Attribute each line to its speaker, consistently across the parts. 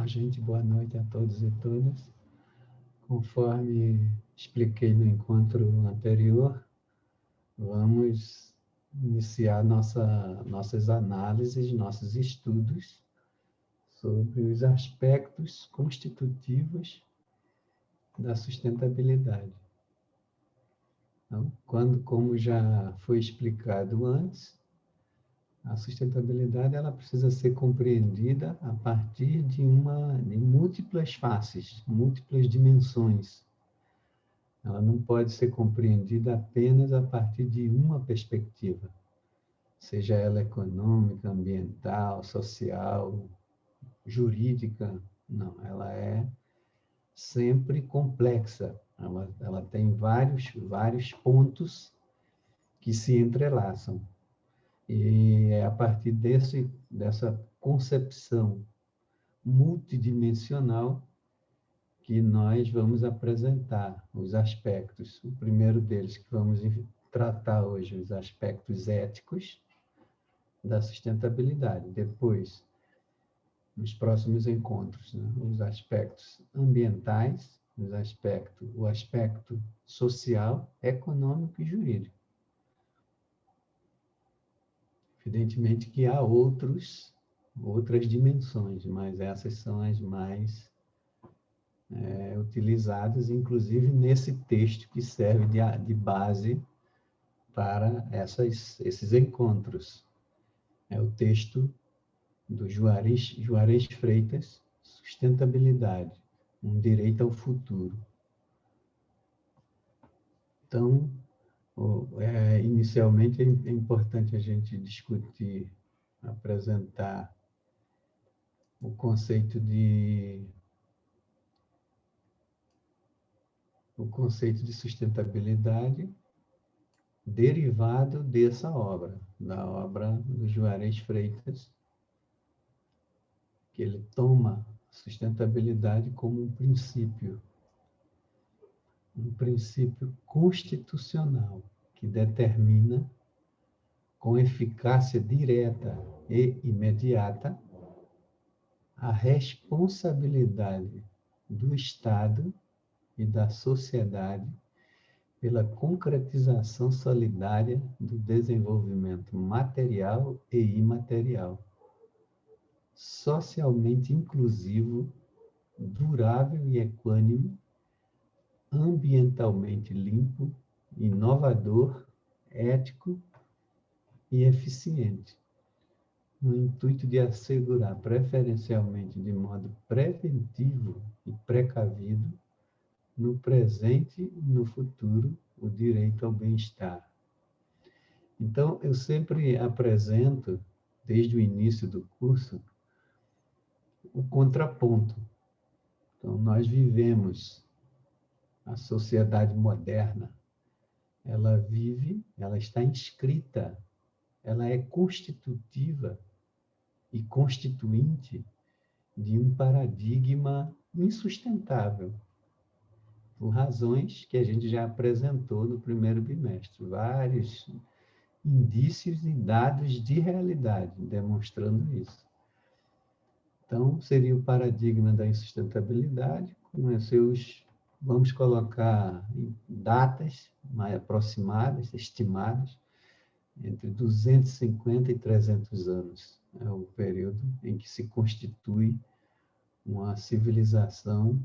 Speaker 1: Olá, gente, boa noite a todos e todas. Conforme expliquei no encontro anterior, vamos iniciar nossas análises, nossos estudos sobre os aspectos constitutivos da sustentabilidade. Então, como já foi explicado antes, a sustentabilidade ela precisa ser compreendida a partir de múltiplas faces, múltiplas dimensões. Ela não pode ser compreendida apenas a partir de uma perspectiva, seja ela econômica, ambiental, social, jurídica. Não, ela é sempre complexa. Ela tem vários pontos que se entrelaçam. E é a partir dessa concepção multidimensional que nós vamos apresentar os aspectos. O primeiro deles que vamos tratar hoje, os aspectos éticos da sustentabilidade. Depois, nos próximos encontros, né, os aspectos ambientais, o aspecto social, econômico e jurídico. Evidentemente que há outras dimensões, mas essas são as mais utilizadas, inclusive nesse texto que serve de base para esses encontros. É o texto do Juarez Freitas, Sustentabilidade, um direito ao futuro. Então, inicialmente é importante a gente discutir, apresentar o conceito de sustentabilidade derivado dessa obra, da obra do Juarez Freitas, que ele toma sustentabilidade como um princípio constitucional que determina com eficácia direta e imediata a responsabilidade do Estado e da sociedade pela concretização solidária do desenvolvimento material e imaterial, socialmente inclusivo, durável e equânime, ambientalmente limpo, inovador, ético e eficiente, no intuito de assegurar, preferencialmente de modo preventivo e precavido, no presente e no futuro, o direito ao bem-estar. Então, eu sempre apresento, desde o início do curso, o contraponto. Então, nós vivemos a sociedade moderna, ela está inscrita, ela é constitutiva e constituinte de um paradigma insustentável, por razões que a gente já apresentou no primeiro bimestre, vários indícios e dados de realidade demonstrando isso. Então, seria o paradigma da insustentabilidade, com seus, vamos colocar datas mais aproximadas, estimadas, entre 250 e 300 anos. É o período em que se constitui uma civilização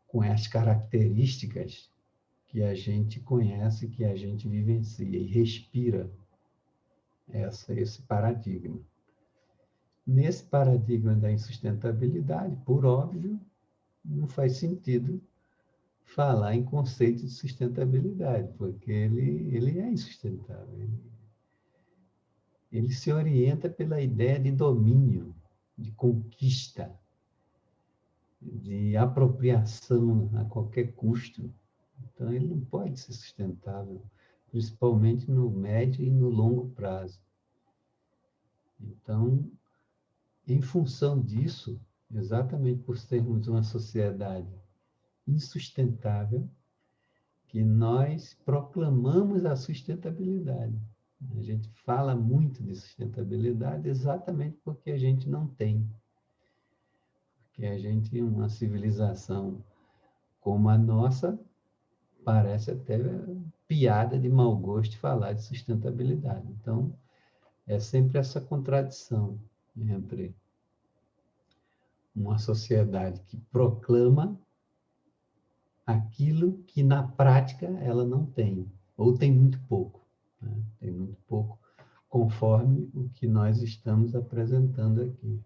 Speaker 1: com as características que a gente conhece, que a gente vivencia e respira esse paradigma. Nesse paradigma da insustentabilidade, por óbvio, não faz sentido falar em conceito de sustentabilidade, porque ele é insustentável. Ele se orienta pela ideia de domínio, de conquista, de apropriação a qualquer custo. Então, ele não pode ser sustentável, principalmente no médio e no longo prazo. Então, em função disso, exatamente por sermos uma sociedade insustentável, que nós proclamamos a sustentabilidade. A gente fala muito de sustentabilidade exatamente porque a gente não tem. que a gente, uma civilização como a nossa, parece até piada de mau gosto falar de sustentabilidade. Então, é sempre essa contradição entre uma sociedade que proclama aquilo que na prática ela não tem, ou tem muito pouco, né? Tem muito pouco, conforme o que nós estamos apresentando aqui.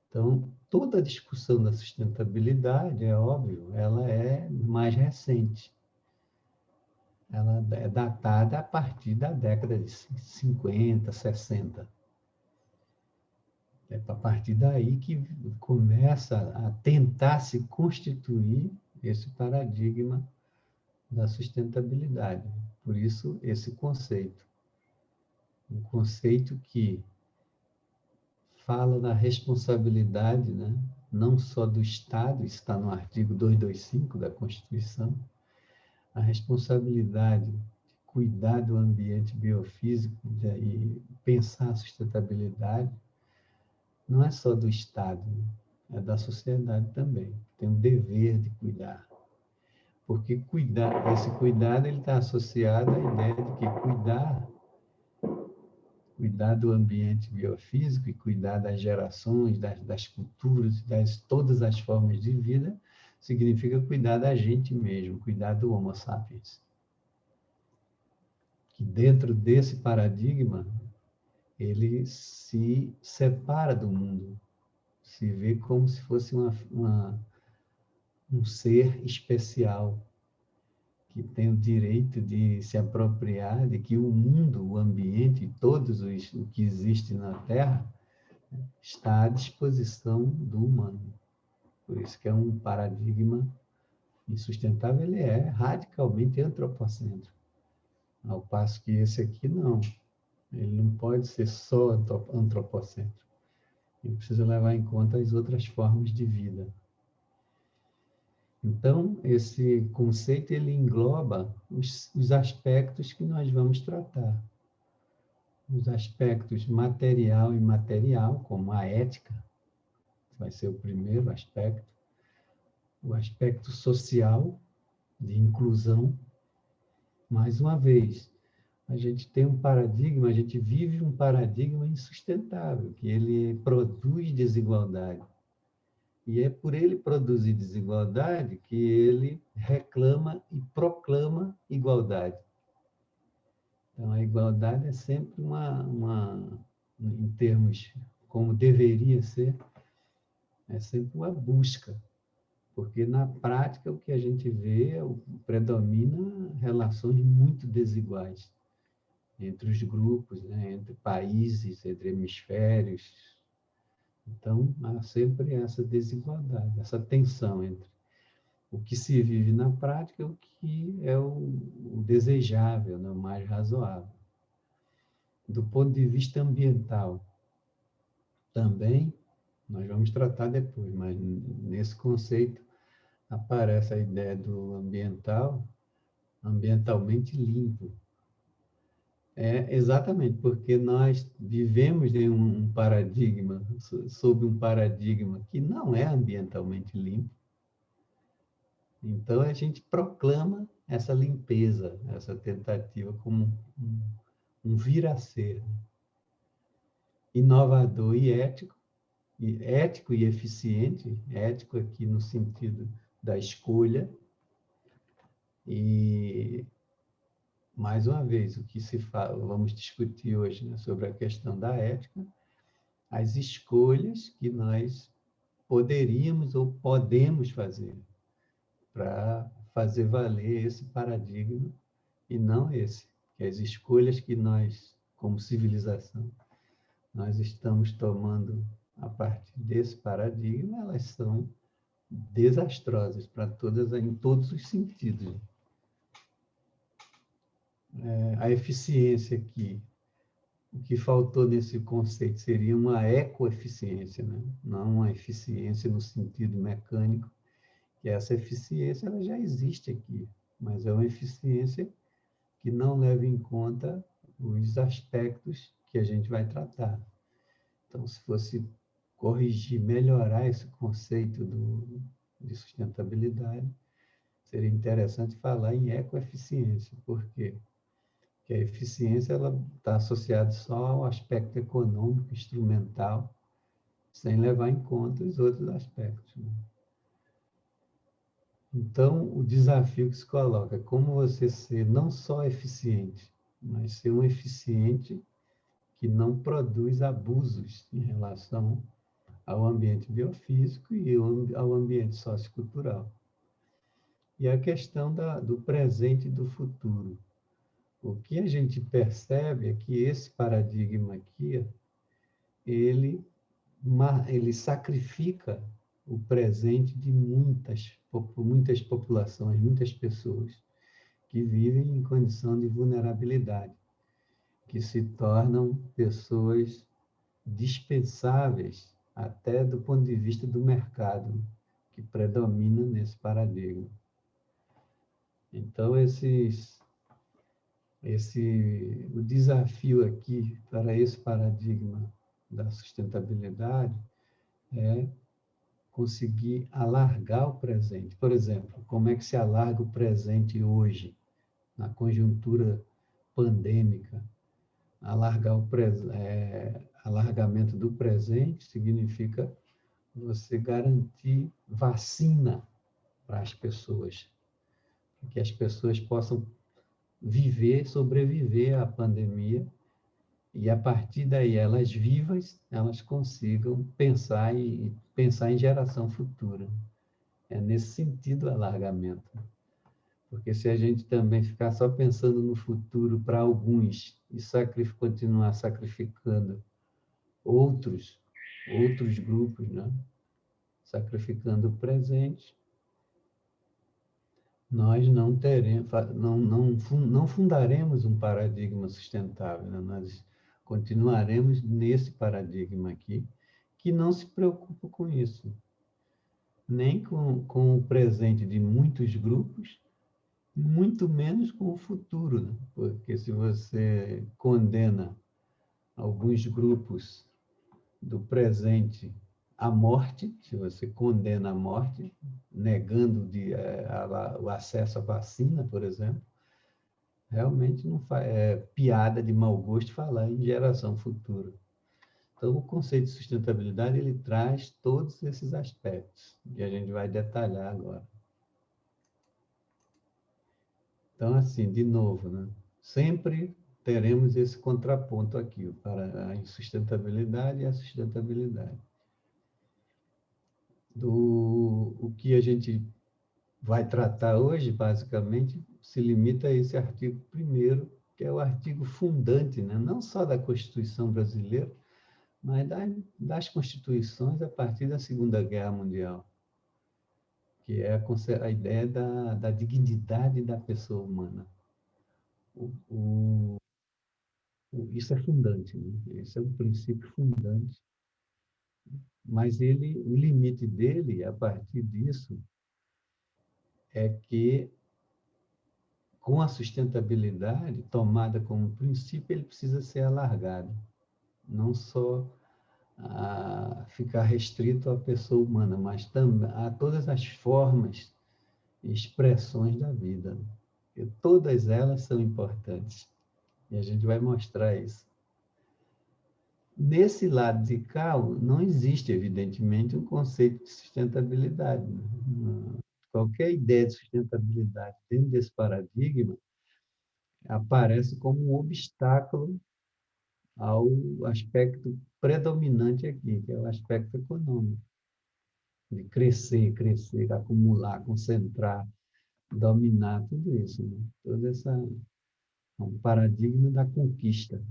Speaker 1: Então, toda a discussão da sustentabilidade, é óbvio, ela é mais recente. Ela é datada a partir da década de 50, 60. É a partir daí que começa a tentar se constituir esse paradigma da sustentabilidade. Por isso, esse conceito. Um conceito que fala da responsabilidade, né? Não só do Estado, está no artigo 225 da Constituição, a responsabilidade de cuidar do ambiente biofísico e pensar a sustentabilidade não é só do Estado, é da sociedade também. Tem o dever de cuidar. Porque esse cuidado ele está associado à ideia de que cuidar do ambiente biofísico e cuidar das gerações, das culturas, todas as formas de vida, significa cuidar da gente mesmo, cuidar do Homo sapiens. Que dentro desse paradigma, ele se separa do mundo, se vê como se fosse um ser especial, que tem o direito de se apropriar de que o mundo, o ambiente, o que existe na Terra, está à disposição do humano. Por isso que é um paradigma insustentável, ele é radicalmente antropocêntrico. Ao passo que esse aqui não. Ele não pode ser só antropocêntrico. Ele precisa levar em conta as outras formas de vida. Então, esse conceito ele engloba os aspectos que nós vamos tratar. Os aspectos material e imaterial, como a ética, vai ser o primeiro aspecto. O aspecto social, de inclusão. Mais uma vez, a gente tem um paradigma, a gente vive um paradigma insustentável, que ele produz desigualdade. E é por ele produzir desigualdade que ele reclama e proclama igualdade. Então, a igualdade é sempre em termos como deveria ser, é sempre uma busca. Porque, na prática, o que a gente vê predomina relações muito desiguais entre os grupos, né? Entre países, entre hemisférios. Então, há sempre essa desigualdade, essa tensão entre o que se vive na prática e o que é o desejável, né? O mais razoável. Do ponto de vista ambiental, também, nós vamos tratar depois, mas nesse conceito aparece a ideia do ambientalmente limpo. É exatamente porque nós vivemos em um paradigma, sob um paradigma que não é ambientalmente limpo. Então, a gente proclama essa limpeza, essa tentativa como um vir a ser. Inovador e ético e eficiente, ético aqui no sentido da escolha, e, mais uma vez, o que se fala, vamos discutir hoje, né, sobre a questão da ética, as escolhas que nós poderíamos ou podemos fazer para fazer valer esse paradigma e não esse, que as escolhas que nós, como civilização, nós estamos tomando a partir desse paradigma, elas são desastrosas em todos os sentidos. A eficiência aqui, o que faltou nesse conceito seria uma ecoeficiência, né? Não uma eficiência no sentido mecânico, que essa eficiência ela já existe aqui, mas é uma eficiência que não leva em conta os aspectos que a gente vai tratar. Então, se fosse corrigir, melhorar esse conceito de sustentabilidade, seria interessante falar em ecoeficiência. Por quê? Porque a eficiência está associada só ao aspecto econômico, instrumental, sem levar em conta os outros aspectos, né? Então, o desafio que se coloca é como você ser não só eficiente, mas ser um eficiente que não produz abusos em relação ao ambiente biofísico e ao ambiente sociocultural. E a questão do presente e do futuro. O que a gente percebe é que esse paradigma aqui, ele sacrifica o presente de muitas populações, muitas pessoas que vivem em condição de vulnerabilidade, que se tornam pessoas dispensáveis até do ponto de vista do mercado que predomina nesse paradigma. Então, o desafio aqui para esse paradigma da sustentabilidade é conseguir alargar o presente. Por exemplo, como é que se alarga o presente hoje, na conjuntura pandêmica? Alargamento do presente significa você garantir vacina para as pessoas, para que as pessoas possam sobreviver à pandemia, e a partir daí, elas vivas, elas consigam pensar em geração futura. É nesse sentido o alargamento. Porque se a gente também ficar só pensando no futuro para alguns e continuar sacrificando outros, outros grupos, né? Sacrificando o presente, nós não teremos, não fundaremos um paradigma sustentável, né? Nós continuaremos nesse paradigma aqui, que não se preocupa com isso, nem com o presente de muitos grupos, muito menos com o futuro, né? Porque se você condena alguns grupos do presente à morte, se você condena a morte, negando o acesso à vacina, por exemplo, realmente não é piada de mau gosto falar em geração futura. Então, o conceito de sustentabilidade, ele traz todos esses aspectos, que a gente vai detalhar agora. Então, assim, de novo, né? Sempre teremos esse contraponto aqui, para a insustentabilidade e a sustentabilidade. O que a gente vai tratar hoje, basicamente, se limita a esse artigo 1º, que é o artigo fundante, né? Não só da Constituição brasileira, mas das constituições a partir da Segunda Guerra Mundial, que é a ideia da dignidade da pessoa humana. Isso é fundante, né? Esse é um princípio fundante, mas o limite dele, a partir disso, é que, com a sustentabilidade tomada como princípio, ele precisa ser alargado, não só a ficar restrito à pessoa humana, mas também a todas as formas e expressões da vida. E todas elas são importantes. E a gente vai mostrar isso. Nesse lado de cá, não existe, evidentemente, um conceito de sustentabilidade, né? Qualquer ideia de sustentabilidade dentro desse paradigma aparece como um obstáculo ao aspecto predominante aqui, que é o aspecto econômico, de crescer, crescer, acumular, concentrar, dominar tudo isso, né? Todo um paradigma da conquista.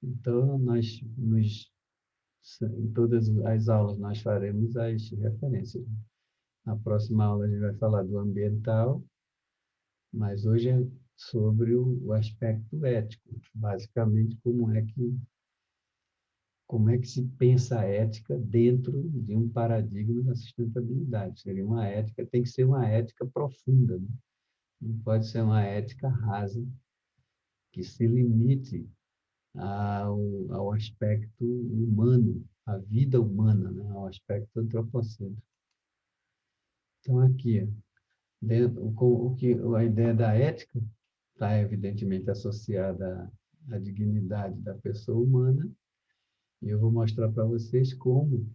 Speaker 1: Então, em todas as aulas, nós faremos as referências. Na próxima aula, a gente vai falar do ambiental, mas hoje é sobre o aspecto ético, basicamente como é que se pensa a ética dentro de um paradigma da sustentabilidade. Seria uma ética, tem que ser uma ética profunda, né? Não pode ser uma ética rasa, que se limite ao aspecto humano a vida humana, né, ao aspecto antropocêntrico. Então, aqui, dentro, a ideia da ética está evidentemente associada à dignidade da pessoa humana, e eu vou mostrar para vocês como,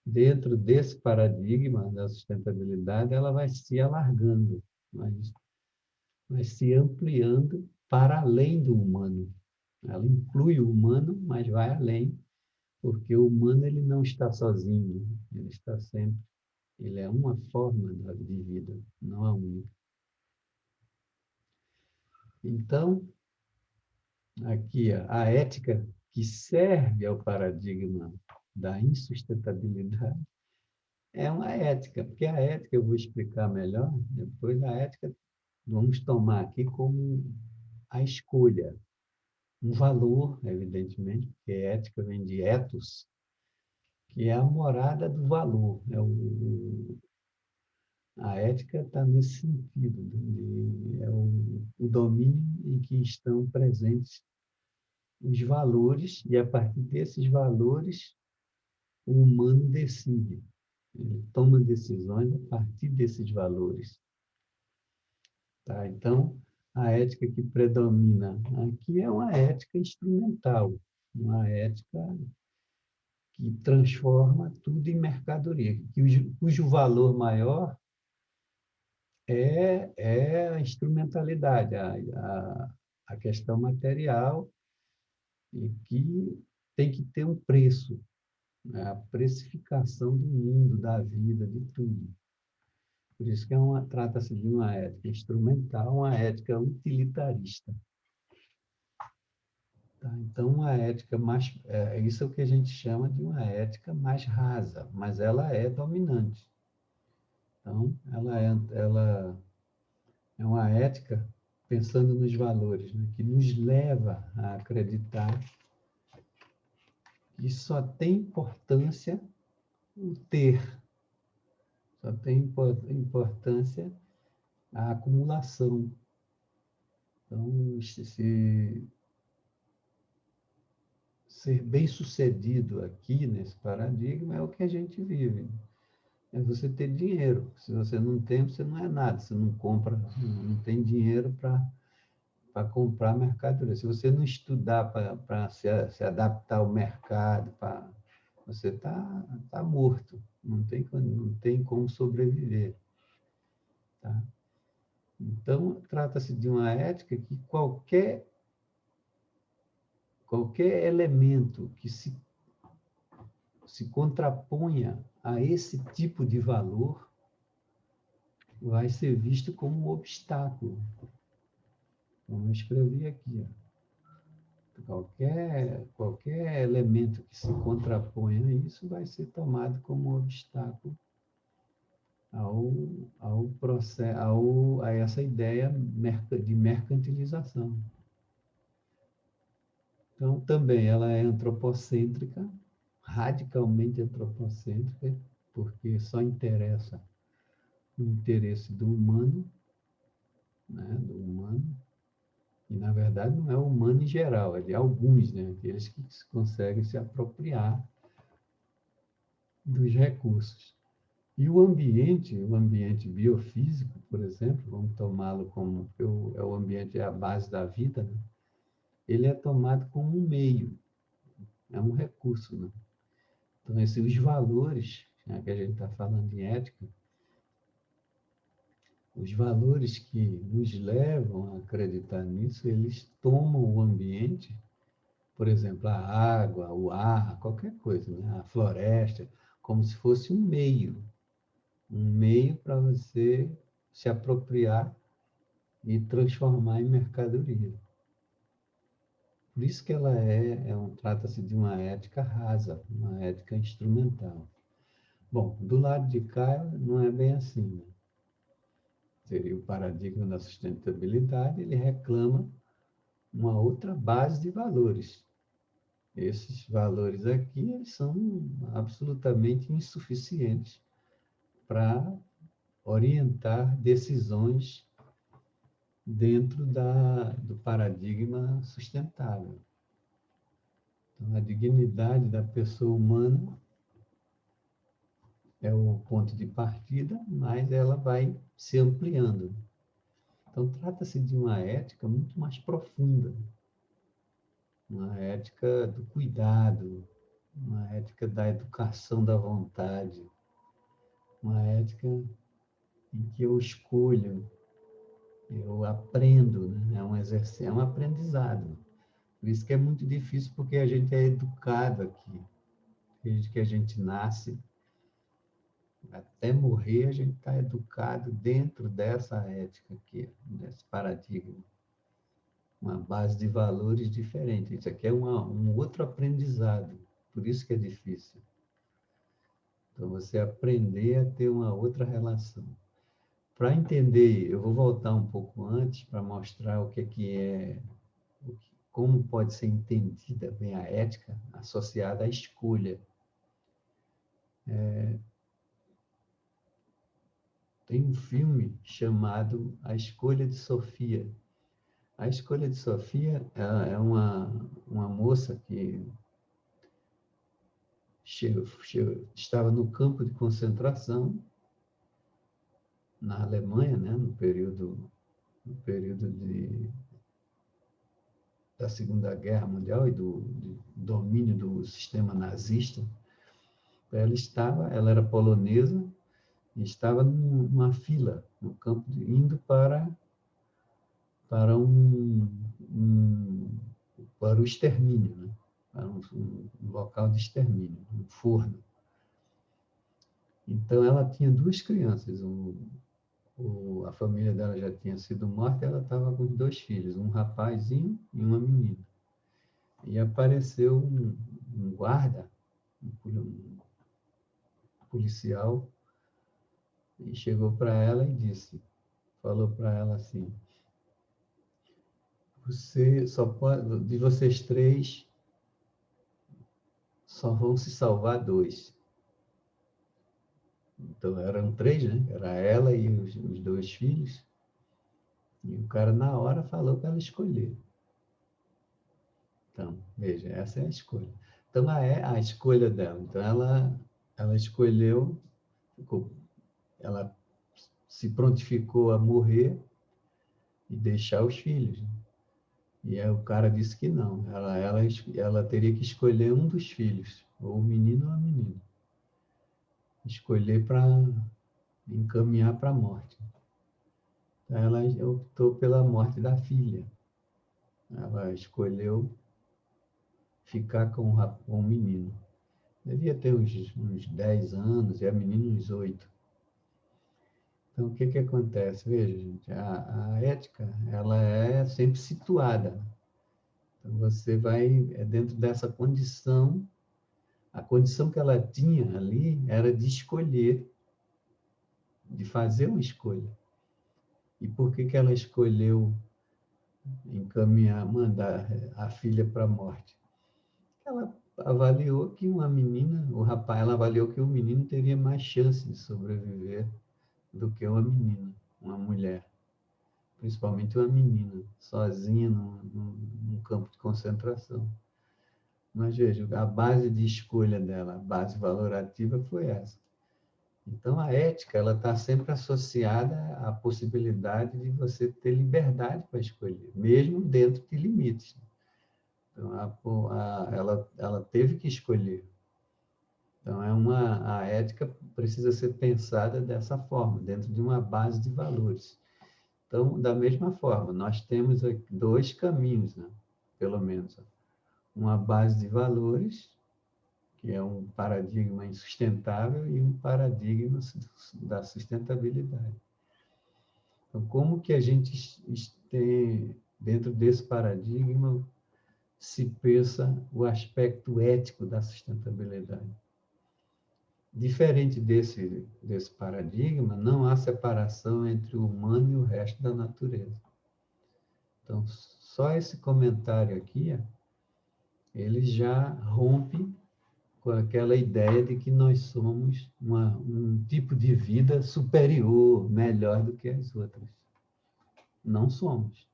Speaker 1: dentro desse paradigma da sustentabilidade, ela vai se alargando, vai se ampliando para além do humano. Ela inclui o humano, mas vai além, porque o humano ele não está sozinho, ele está sempre, ele é uma forma de vida, não a única. Então, aqui a ética que serve ao paradigma da insustentabilidade é uma ética, porque a ética, eu vou explicar melhor, depois a ética vamos tomar aqui como a escolha, um valor, evidentemente, porque ética vem de ethos, que é a morada do valor. A ética está nesse sentido, é o domínio em que estão presentes os valores, e a partir desses valores, o humano decide. Ele toma decisões a partir desses valores. Tá? Então, a ética que predomina aqui é uma ética instrumental, uma ética que transforma tudo em mercadoria, cujo valor maior é a instrumentalidade, a questão material, e que tem que ter um preço, né? A precificação do mundo, da vida, de tudo. Por isso que trata-se de uma ética instrumental, uma ética utilitarista. Tá? Então, uma ética mais... isso é o que a gente chama de uma ética mais rasa, mas ela é dominante. Então, ela é uma ética pensando nos valores, né, que nos leva a acreditar que só tem importância o ter, só tem importância a acumulação. Então, ser bem-sucedido aqui nesse paradigma é o que a gente vive. É você ter dinheiro. Se você não tem, você não é nada. Você não compra, não tem dinheiro para comprar mercadoria. Se você não estudar para se adaptar ao mercado, você tá morto. Não tem como sobreviver. Tá? Então, trata-se de uma ética que qualquer elemento que se contraponha a esse tipo de valor vai ser visto como um obstáculo. Vamos escrever aqui. Qualquer elemento que se contraponha a isso vai ser tomado como um obstáculo ao processo, a essa ideia de mercantilização. Então, também ela é antropocêntrica, radicalmente antropocêntrica, porque só interessa o interesse do humano, né, do humano, e, na verdade, não é o humano em geral, é de alguns, né, aqueles que conseguem se apropriar dos recursos. E o ambiente biofísico, por exemplo, vamos tomá-lo como o ambiente é a base da vida, né? Ele é tomado como um meio, é um recurso. Né? Então, os valores, né, que a gente está falando em ética, os valores que nos levam a acreditar nisso, eles tomam o ambiente, por exemplo, a água, o ar, qualquer coisa, né? A floresta, como se fosse um meio para você se apropriar e transformar em mercadoria. Por isso que ela trata-se de uma ética rasa, uma ética instrumental. Bom, do lado de cá não é bem assim, né? Seria o paradigma da sustentabilidade, ele reclama uma outra base de valores. Esses valores aqui eles são absolutamente insuficientes para orientar decisões dentro do paradigma sustentável. Então, a dignidade da pessoa humana é o ponto de partida, mas ela vai se ampliando. Então, trata-se de uma ética muito mais profunda, uma ética do cuidado, uma ética da educação da vontade, uma ética em que eu escolho, eu aprendo, né? É um exercício, é um aprendizado. Por isso que é muito difícil, porque a gente é educado aqui. Desde que a gente nasce, até morrer, a gente está educado dentro dessa ética aqui, desse paradigma. Uma base de valores diferente. Isso aqui é um outro aprendizado. Por isso que é difícil. Então, você aprender a ter uma outra relação. Para entender, eu vou voltar um pouco antes para mostrar o que é, como pode ser entendida bem a ética associada à escolha. Tem um filme chamado A Escolha de Sofia. A Escolha de Sofia é uma moça que estava no campo de concentração na Alemanha, né, no período da Segunda Guerra Mundial e do domínio do sistema nazista. Ela era polonesa e estava numa fila no campo, indo para para o extermínio, né? Para um local de extermínio, um forno. Então, ela tinha duas crianças. A família dela já tinha sido morta, ela estava com 2 filhos, um rapazinho e uma menina. E apareceu um guarda, um policial, e chegou para ela e falou para ela assim: você só pode, de vocês 3, só vão se salvar 2. Então, eram 3, né? Era ela e os 2 filhos. E o cara, na hora, falou para ela escolher. Então, veja, essa é a escolha. Então, a escolha dela. Então, ela escolheu, ela se prontificou a morrer e deixar os filhos. E aí o cara disse que não. Ela teria que escolher um dos filhos, ou o menino ou a menina. Escolher para encaminhar para a morte. Então, ela optou pela morte da filha. Ela escolheu ficar com o menino. Devia ter uns 10 anos, e a menina uns 8. Então, o que acontece? Veja, gente, a ética, ela é sempre situada. Então, você vai, dentro dessa condição, a condição que ela tinha ali era de escolher, de fazer uma escolha. E por que ela escolheu mandar a filha para a morte? Ela avaliou que uma menina, ela avaliou que o menino teria mais chance de sobreviver do que uma menina, uma mulher. Principalmente uma menina, sozinha num campo de concentração. Mas veja, a base de escolha dela, a base valorativa foi essa. Então, a ética ela está sempre associada à possibilidade de você ter liberdade para escolher, mesmo dentro de limites. Então, ela teve que escolher. Então, a ética precisa ser pensada dessa forma, dentro de uma base de valores. Então, da mesma forma, nós temos aqui 2 caminhos, né? Pelo menos. Uma base de valores, que é um paradigma insustentável, e um paradigma da sustentabilidade. Então, como que a gente tem, dentro desse paradigma, se pensa o aspecto ético da sustentabilidade? Diferente desse paradigma, não há separação entre o humano e o resto da natureza. Então, só esse comentário aqui, ele já rompe com aquela ideia de que nós somos um tipo de vida superior, melhor do que as outras. Não somos.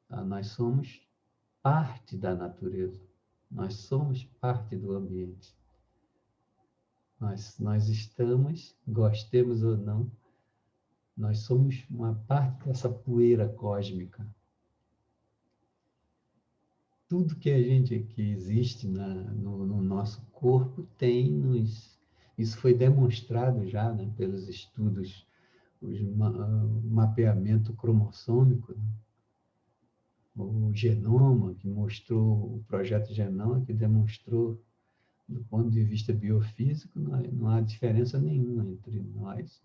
Speaker 1: Tá? Nós somos parte da natureza. Nós somos parte do ambiente. Nós estamos, gostemos ou não, nós somos uma parte dessa poeira cósmica. Tudo que a gente que existe no nosso corpo isso foi demonstrado já, né, pelos estudos, o mapeamento cromossômico, né? O genoma, que mostrou, o projeto Genoma, que demonstrou, do ponto de vista biofísico, não há diferença nenhuma entre nós,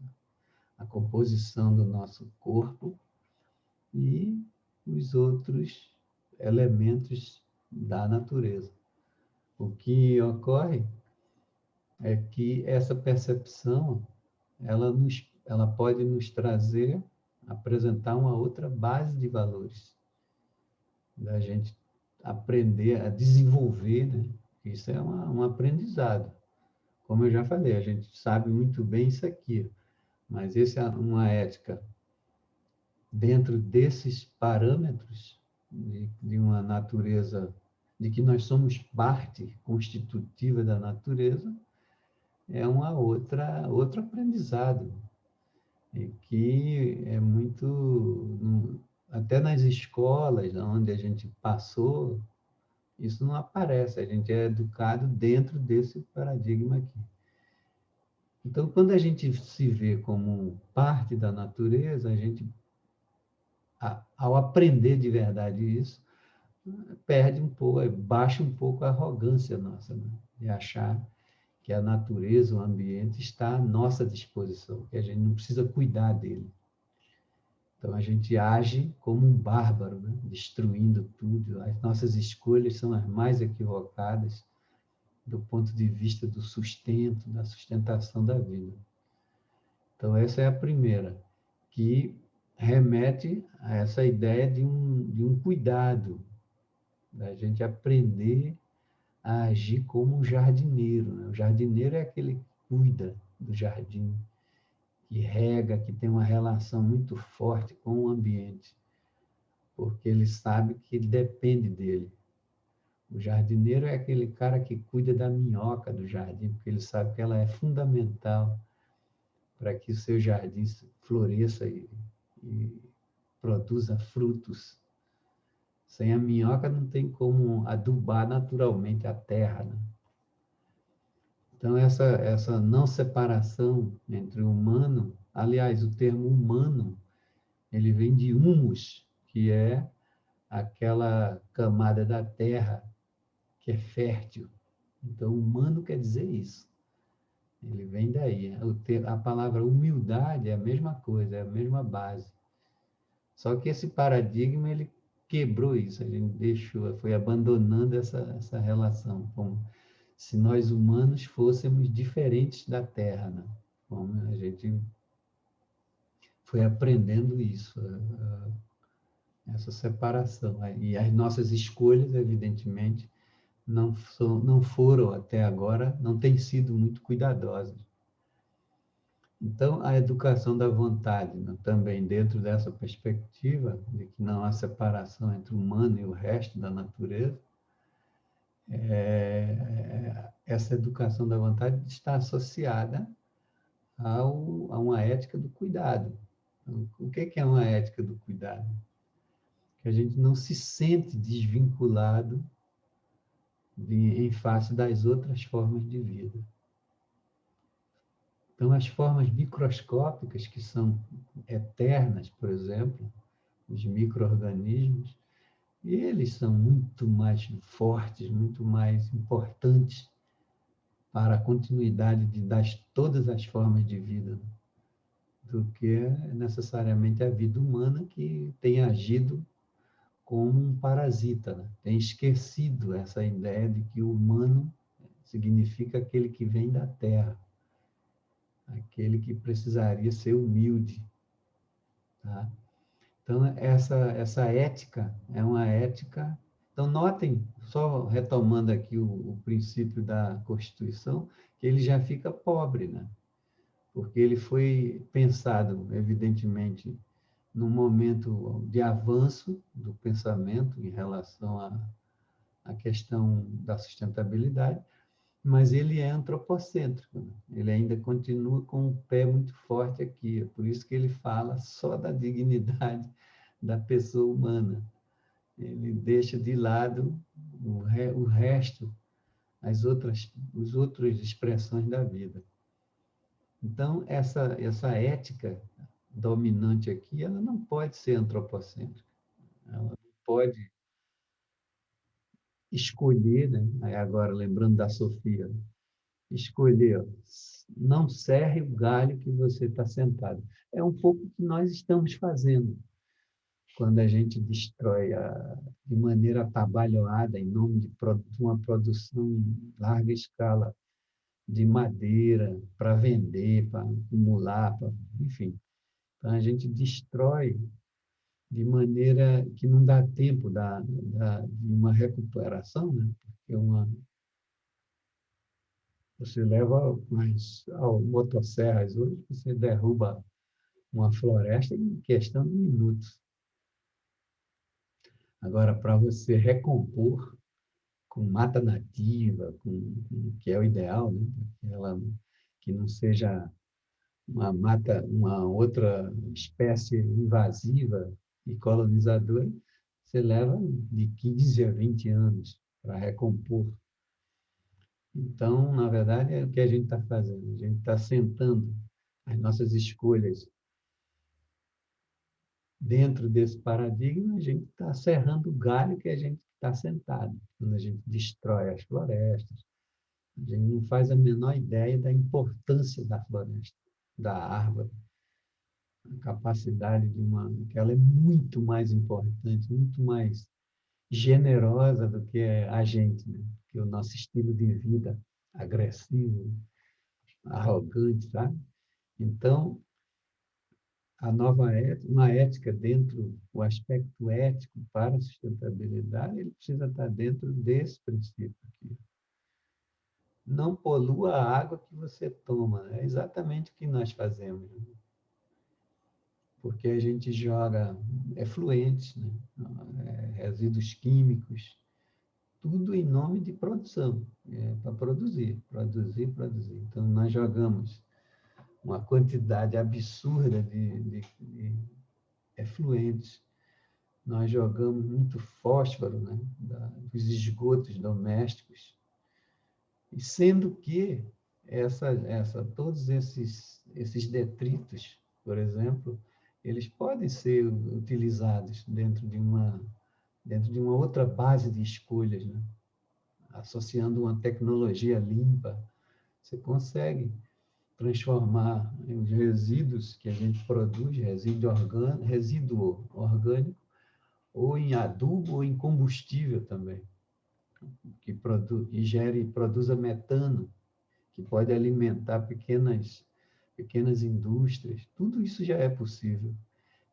Speaker 1: a composição do nosso corpo e os outros elementos da natureza. O que ocorre é que essa percepção, ela pode nos trazer, apresentar uma outra base de valores, da gente aprender a desenvolver, né? Isso é um aprendizado. Como eu já falei, a gente sabe muito bem isso aqui, mas essa é uma ética dentro desses parâmetros de uma natureza, de que nós somos parte constitutiva da natureza, é outro aprendizado, e que é muito, até nas escolas onde a gente passou, isso não aparece, a gente é educado dentro desse paradigma aqui. Então, quando a gente se vê como parte da natureza, a gente, ao aprender de verdade isso, perde um pouco, baixa um pouco a arrogância nossa, né? De achar que a natureza, o ambiente está à nossa disposição, que a gente não precisa cuidar dele. Então, a gente age como um bárbaro, né? Destruindo tudo. As nossas escolhas são as mais equivocadas do ponto de vista do sustento, da sustentação da vida. Então, essa é a primeira, que remete a essa ideia de um cuidado, da gente aprender a agir como um jardineiro, né? O jardineiro é aquele que cuida do jardim, que rega, que tem uma relação muito forte com o ambiente, porque ele sabe que depende dele. O jardineiro é aquele cara que cuida da minhoca do jardim, porque ele sabe que ela é fundamental para que o seu jardim floresça e produza frutos. Sem a minhoca não tem como adubar naturalmente a terra, né? Então, essa não separação entre o humano, aliás, o termo humano, ele vem de humus, que é aquela camada da terra que é fértil. Então, humano quer dizer isso. Ele vem daí. A palavra humildade é a mesma coisa, é a mesma base. Só que esse paradigma, ele quebrou isso, ele deixou, foi abandonando essa relação, como se nós humanos fôssemos diferentes da Terra, né? Como a gente foi aprendendo isso, essa separação. E as nossas escolhas, evidentemente, não foram até agora, não têm sido muito cuidadosas. Então, a educação da vontade, né, também dentro dessa perspectiva de que não há separação entre o humano e o resto da natureza, essa educação da vontade está associada a uma ética do cuidado. Então, o que é uma ética do cuidado? Que a gente não se sente desvinculado em face das outras formas de vida. Então, as formas microscópicas, que são eternas, por exemplo, os micro-organismos, eles são muito mais fortes, muito mais importantes para a continuidade das todas as formas de vida do que necessariamente a vida humana, que tem agido como um parasita, né? Tem esquecido essa ideia de que o humano significa aquele que vem da terra, aquele que precisaria ser humilde, tá? Então, essa ética é uma ética. Então, notem, só retomando aqui o princípio da Constituição, que ele já fica pobre, né? Porque ele foi pensado, evidentemente, num momento de avanço do pensamento em relação a questão da sustentabilidade, mas ele é antropocêntrico, né? Ele ainda continua com o pé muito forte aqui, é por isso que ele fala só da dignidade da pessoa humana. Ele deixa de lado o resto, as outras expressões da vida. Então, essa ética dominante aqui, ela não pode ser antropocêntrica. Ela não pode escolher, né? Aí agora, lembrando da Sofia, escolher, não serre o galho que você está sentado. É um pouco o que nós estamos fazendo quando a gente destrói de maneira atabalhoada, em nome de uma produção em larga escala de madeira para vender, para acumular, enfim. Então, a gente destrói de maneira que não dá tempo de uma recuperação, né? Porque você leva motosserras hoje, você derruba uma floresta em questão de minutos. Agora, para você recompor com mata nativa, que é o ideal, né? Que não seja uma outra espécie invasiva e colonizadora, você leva de 15 a 20 anos para recompor. Então, na verdade, é o que a gente está fazendo. A gente está sentando as nossas escolhas dentro desse paradigma, a gente está serrando o galho que a gente está sentado. Quando a gente destrói as florestas, a gente não faz a menor ideia da importância da floresta, da árvore, a capacidade que ela é muito mais importante, muito mais generosa do que a gente, né? Que o nosso estilo de vida agressivo, arrogante, sabe? Então, uma ética dentro, o aspecto ético para a sustentabilidade, ele precisa estar dentro desse princípio aqui. Não polua a água que você toma, é exatamente o que nós fazemos, né? Porque a gente joga efluentes, né? Resíduos químicos, tudo em nome de produção, para produzir. Então, nós jogamos uma quantidade absurda de efluentes, nós jogamos muito fósforo, né, dos esgotos domésticos, e sendo que todos esses detritos, por exemplo, eles podem ser utilizados dentro de uma outra base de escolhas, né? Associando uma tecnologia limpa, você consegue transformar os resíduos que a gente produz, resíduo orgânico, ou em adubo ou em combustível também, que produza metano, que pode alimentar pequenas indústrias. Tudo isso já é possível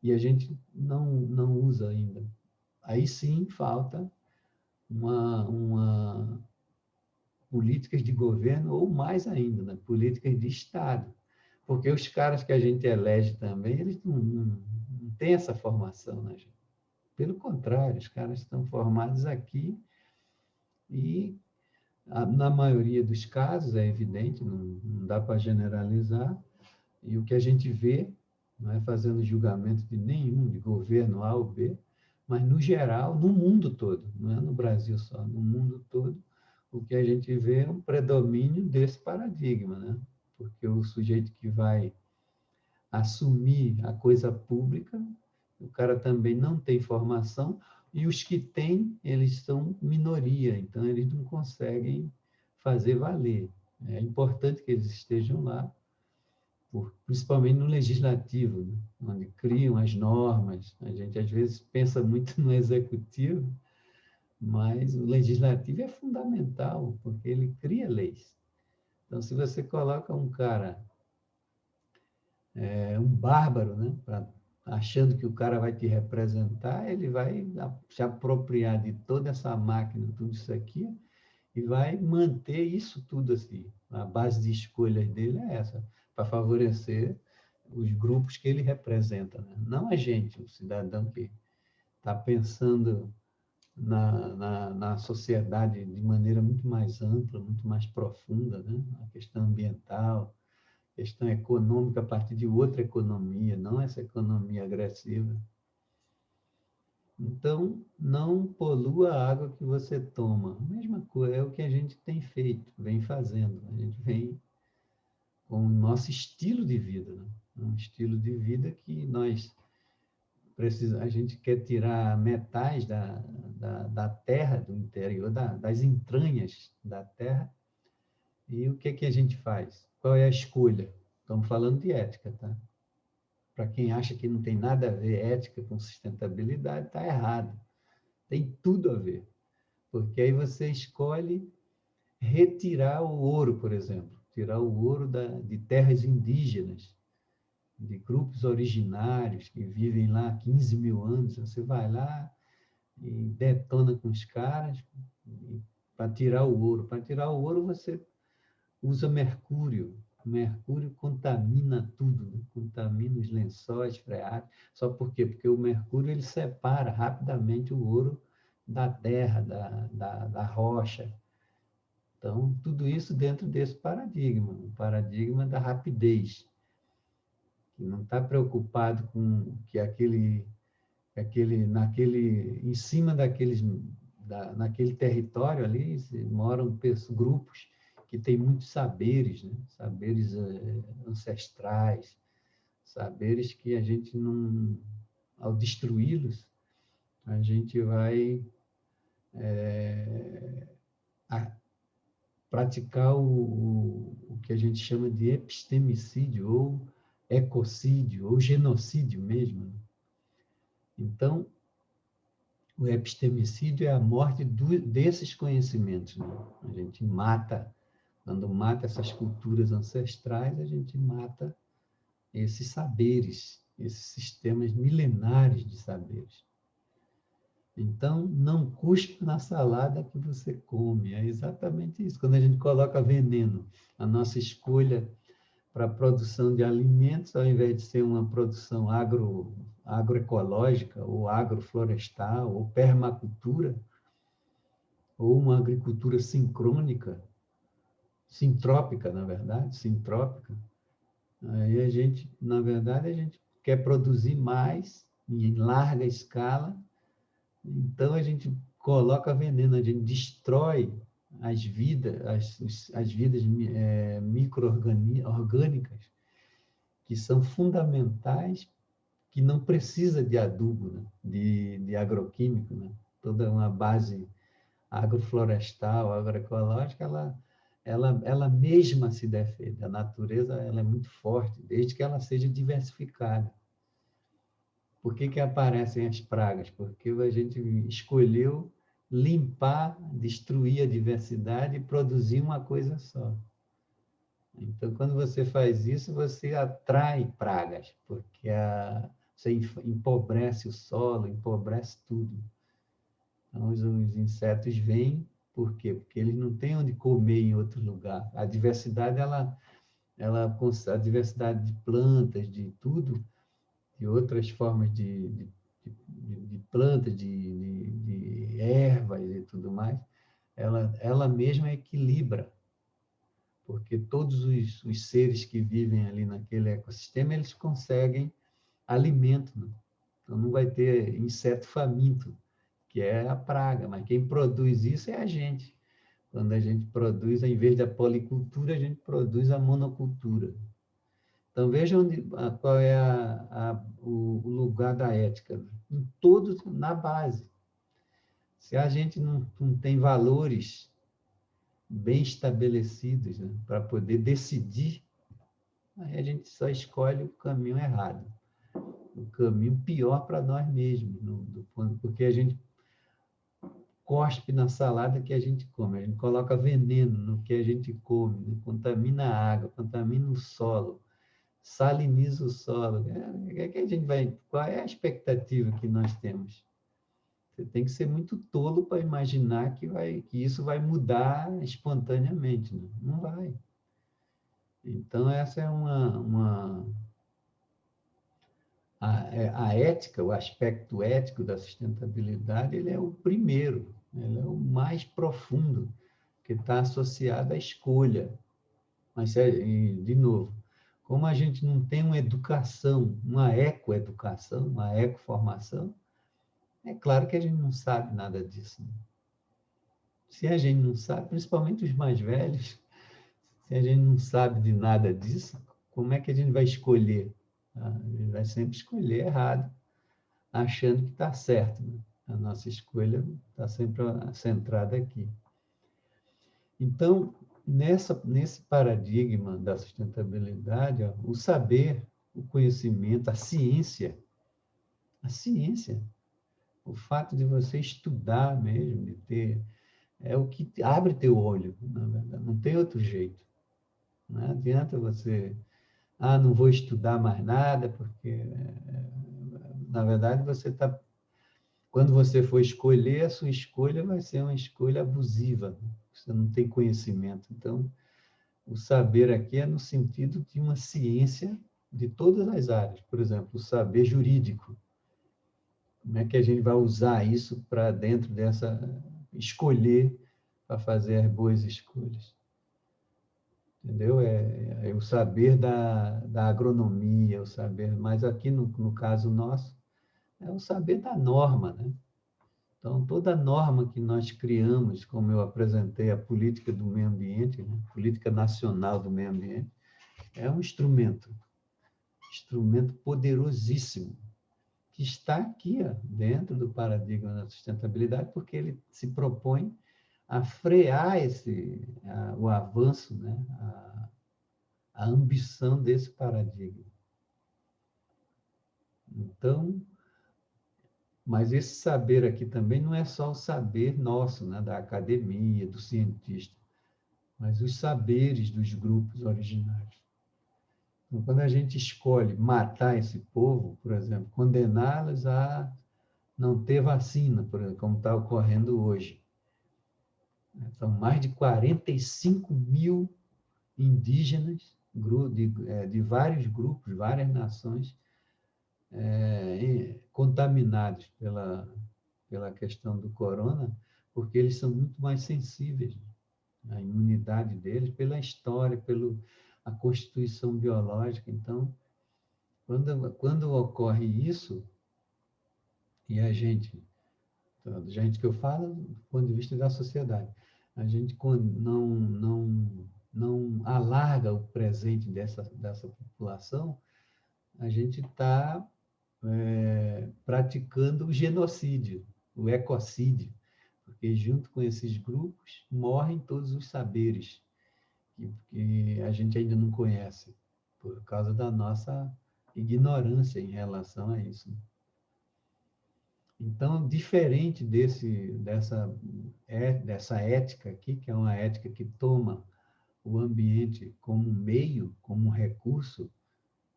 Speaker 1: e a gente não usa ainda. Aí sim falta uma políticas de governo ou mais ainda, né? Políticas de Estado. Porque os caras que a gente elege também, eles não têm essa formação, né, gente? Pelo contrário, os caras estão formados aqui e, na maioria dos casos, é evidente, não dá para generalizar, e o que a gente vê, não é fazendo julgamento de nenhum, de governo A ou B, mas, no geral, no mundo todo, não é no Brasil só, no mundo todo, o que a gente vê é um predomínio desse paradigma, né? Porque o sujeito que vai assumir a coisa pública, o cara também não tem formação, e os que têm, eles são minoria, então eles não conseguem fazer valer. É importante que eles estejam lá, principalmente no legislativo, né? Onde criam as normas. A gente, às vezes, pensa muito no executivo, mas o legislativo é fundamental, porque ele cria leis. Então, se você coloca um cara, um bárbaro, né, achando que o cara vai te representar, ele vai se apropriar de toda essa máquina, tudo isso aqui, e vai manter isso tudo assim. A base de escolhas dele é essa, para favorecer os grupos que ele representa, né? Não a gente, o cidadão que está pensando na sociedade de maneira muito mais ampla, muito mais profunda, né? A questão ambiental, a questão econômica a partir de outra economia, não essa economia agressiva. Então, não polua a água que você toma. A mesma coisa é o que a gente tem feito, vem fazendo. A gente vem com o nosso estilo de vida, né? Um estilo de vida que a gente quer tirar metais da terra, do interior, das entranhas da terra. E o que a gente faz? Qual é a escolha? Estamos falando de ética, tá? Para quem acha que não tem nada a ver ética com sustentabilidade, está errado. Tem tudo a ver. Porque aí você escolhe retirar o ouro, por exemplo. Tirar o ouro de terras indígenas, de grupos originários que vivem lá há 15 mil anos. Você vai lá e detona com os caras para tirar o ouro. Para tirar o ouro, você usa mercúrio. O mercúrio contamina tudo, né? Contamina os lençóis freáticos. Só por quê? Porque o mercúrio ele separa rapidamente o ouro da terra, da rocha. Então, tudo isso dentro desse paradigma, o paradigma da rapidez, que não está preocupado com que em cima naquele território ali moram grupos que têm muitos saberes, né? Saberes ancestrais, saberes que a gente não, ao destruí-los, a gente vai praticar o que a gente chama de epistemicídio, ou ecocídio, ou genocídio mesmo, né? Então, o epistemicídio é a morte desses conhecimentos, né? A gente mata, quando mata essas culturas ancestrais, a gente mata esses saberes, esses sistemas milenares de saberes. Então, não cuspe na salada que você come. É exatamente isso. Quando a gente coloca veneno, a nossa escolha para a produção de alimentos, ao invés de ser uma produção agroecológica, ou agroflorestal, ou permacultura, ou uma agricultura sincrônica, sintrópica, na verdade, sintrópica, aí a gente, na verdade, a gente quer produzir mais em larga escala. Então, a gente coloca veneno, a gente destrói as vidas micro-orgânicas, que são fundamentais, que não precisa de adubo, né? de agroquímico. Né? Toda uma base agroflorestal, agroecológica, ela mesma se defende. A natureza ela é muito forte, desde que ela seja diversificada. Por que aparecem as pragas? Porque a gente escolheu limpar, destruir a diversidade e produzir uma coisa só. Então, quando você faz isso, você atrai pragas, porque você empobrece o solo, empobrece tudo. Então, os insetos vêm, por quê? Porque eles não têm onde comer em outro lugar. A diversidade, a diversidade de plantas, de tudo, de outras formas de plantas, de ervas e tudo mais, ela mesma equilibra, porque todos os seres que vivem ali naquele ecossistema, eles conseguem alimento, né? Então, não vai ter inseto faminto, que é a praga, mas quem produz isso é a gente. Quando a gente produz, em vez da policultura, a gente produz a monocultura. Então, vejam qual é o lugar da ética. Né? Em todos, na base. Se a gente não tem valores bem estabelecidos, né, para poder decidir, aí a gente só escolhe o caminho errado. O caminho pior para nós mesmos, porque a gente cospe na salada que a gente come, a gente coloca veneno no que a gente come, né? Contamina a água, contamina o solo, saliniza o solo. Qual é a expectativa que nós temos? Você tem que ser muito tolo para imaginar que isso vai mudar espontaneamente. Né? Não vai. Então, essa é a ética, o aspecto ético da sustentabilidade, ele é o primeiro, ele é o mais profundo, que está associado à escolha. Mas, de novo, como a gente não tem uma educação, uma ecoeducação, uma ecoformação, é claro que a gente não sabe nada disso. Né? Se a gente não sabe, principalmente os mais velhos, se a gente não sabe de nada disso, como é que a gente vai escolher? A gente vai sempre escolher errado, achando que está certo. Né? A nossa escolha está sempre centrada aqui. Então, nesse paradigma da sustentabilidade, ó, o saber, o conhecimento, a ciência, o fato de você estudar mesmo, de ter, é o que abre teu olho, na verdade, não tem outro jeito. Não adianta você, não vou estudar mais nada, porque, na verdade, você está, quando você for escolher, a sua escolha vai ser uma escolha abusiva, você não tem conhecimento. Então, o saber aqui é no sentido de uma ciência de todas as áreas. Por exemplo, o saber jurídico. Como é que a gente vai usar isso para dentro dessa... escolher para fazer as boas escolhas? Entendeu? É o saber da agronomia, o saber... Mas aqui, no caso nosso, é o saber da norma, né? Então, toda norma que nós criamos, como eu apresentei, a política do meio ambiente, né? Política nacional do meio ambiente, é um instrumento poderosíssimo, que está aqui, ó, dentro do paradigma da sustentabilidade, porque ele se propõe a frear o avanço, né? A ambição desse paradigma. Então, mas esse saber aqui também não é só o saber nosso, né? Da academia, do cientista, mas os saberes dos grupos originários. Então, quando a gente escolhe matar esse povo, por exemplo, condená-los a não ter vacina, por exemplo, como está ocorrendo hoje. São mais de 45 mil indígenas de vários grupos, várias nações, contaminados pela questão do corona, porque eles são muito mais sensíveis, né? A imunidade deles, pela história, pela constituição biológica. Então, quando ocorre isso, e a gente que eu falo do ponto de vista da sociedade, a gente não alarga o presente dessa população, a gente está praticando o genocídio, o ecocídio, porque junto com esses grupos morrem todos os saberes que a gente ainda não conhece, por causa da nossa ignorância em relação a isso. Então, diferente dessa ética aqui, que é uma ética que toma o ambiente como meio, como recurso,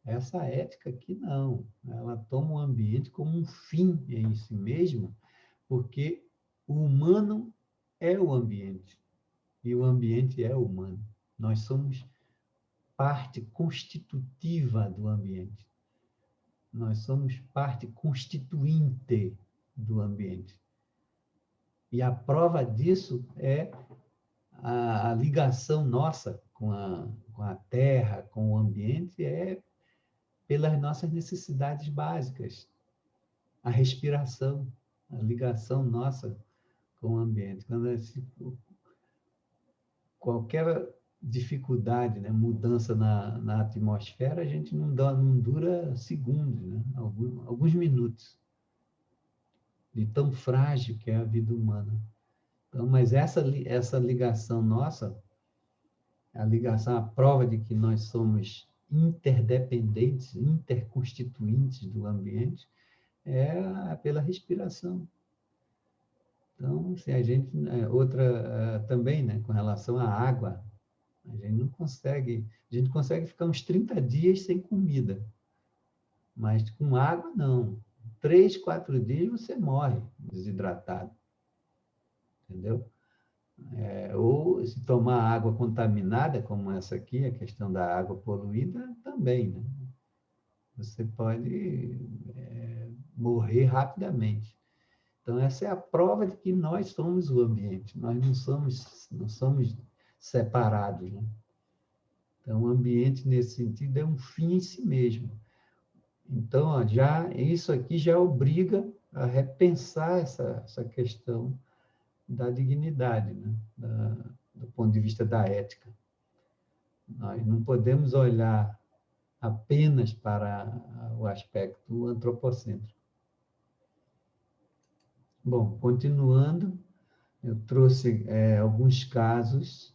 Speaker 1: essa ética aqui não. Ela toma o ambiente como um fim em si mesmo, porque o humano é o ambiente e o ambiente é o humano. Nós somos parte constitutiva do ambiente. Nós somos parte constituinte do ambiente. E a prova disso é a ligação nossa com a terra, com o ambiente, pelas nossas necessidades básicas. A respiração, a ligação nossa com o ambiente. Qualquer dificuldade, né, mudança na atmosfera, a gente não dura segundos, né? Alguns minutos, de tão frágil que é a vida humana. Então, mas essa ligação nossa, a ligação, a prova de que nós somos interdependentes, interconstituintes do ambiente, é pela respiração. Então, se a gente, também, né, com relação à água, a gente consegue ficar uns 30 dias sem comida, mas com água não. 3, 4 dias você morre desidratado, entendeu? Ou se tomar água contaminada, como essa aqui, a questão da água poluída, também, né? você pode morrer rapidamente. Então, essa é a prova de que nós somos o ambiente, nós não somos separados, né? Então, o ambiente, nesse sentido, é um fim em si mesmo. Então, ó, isso aqui já obriga a repensar essa questão da dignidade, né? Do ponto de vista da ética. Nós não podemos olhar apenas para o aspecto antropocêntrico. Bom, continuando, eu trouxe alguns casos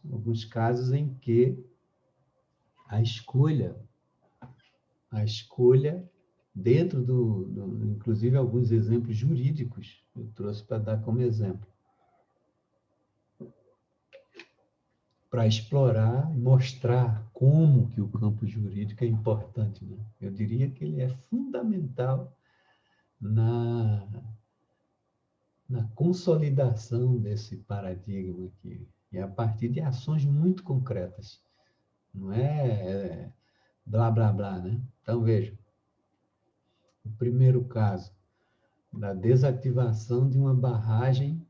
Speaker 1: em que a escolha dentro inclusive alguns exemplos jurídicos, eu trouxe para dar como exemplo, para explorar e mostrar como que o campo jurídico é importante, né? Eu diria que ele é fundamental na consolidação desse paradigma aqui, e a partir de ações muito concretas. Não é blá, blá, blá, né? Então, veja, o primeiro caso, da desativação de uma barragem